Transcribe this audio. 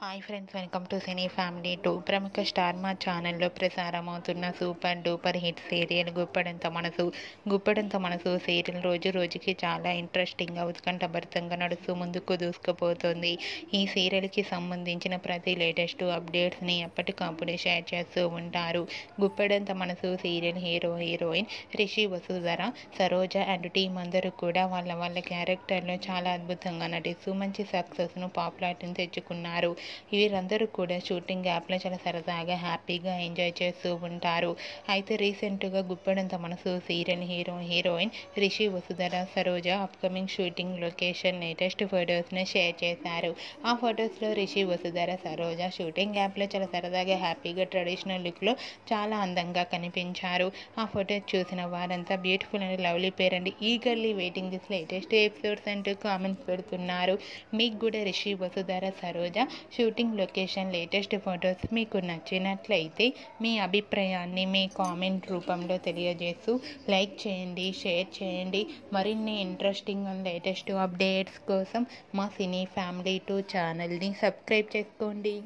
Hi friends, welcome to cine family 2. ప్రముఖ Star Maa ఛానల్లో ప్రసారమవుతున్న super duper hit serial Guppedantha Manasu serial రోజు రోజుకి చాలా ఇంట్రెస్టింగ్గా ఉత్కంఠభరితంగా నడుస్తూ ముందుకు దూసుకుపోతుంది. ఈ సీరియల్కి సంబంధించిన ప్రతి లేటెస్ట్ అప్డేట్స్ని ఎప్పటికప్పుడు షేర్ చేస్తూ ఉంటారు. Guppedantha Manasu serial heroine Rishi Vasudhara, Saroja and team అందరూ కూడా వాళ్ళ క్యారెక్టర్లో చాలా అద్భుతంగా నటిస్తూ మంచి సక్సెస్ను పాపులారిటీని తెచ్చుకున్నారు. వీరందరూ కూడా షూటింగ్ యాప్లో చాలా సరదాగా హ్యాపీగా ఎంజాయ్ చేస్తూ ఉంటారు. అయితే రీసెంట్గా Guppedantha Manasu serial heroine Rishi Vasudhara, Saroja upcoming shooting location latest ఫొటోస్ని షేర్ చేశారు. ఆ ఫొటోస్లో రిషి వసుధర, సరోజ షూటింగ్ యాప్లో చాలా సరదాగా హ్యాపీగా ట్రెడిషనల్ లుక్లో చాలా అందంగా కనిపించారు. ఆ ఫొటోస్ చూసిన వారంతా beautiful and lovely pair and eagerly waiting this latest episodes అంటూ కామెంట్స్ పెడుతున్నారు. మీకు కూడా Rishi Vasudhara, Saroja shooting location latest photos మీకు నచ్చినట్లయితే మీ అభిప్రాయాన్ని మీ కామెంట్ రూపంలో తెలియజేస్తూ లైక్ చేయండి, షేర్ చేయండి. మరిన్ని ఇంట్రెస్టింగ్ అండ్ లేటెస్ట్ అప్డేట్స్ కోసం మా సినీ ఫ్యామిలీ 2 ఛానల్ని సబ్స్క్రైబ్ చేసుకోండి.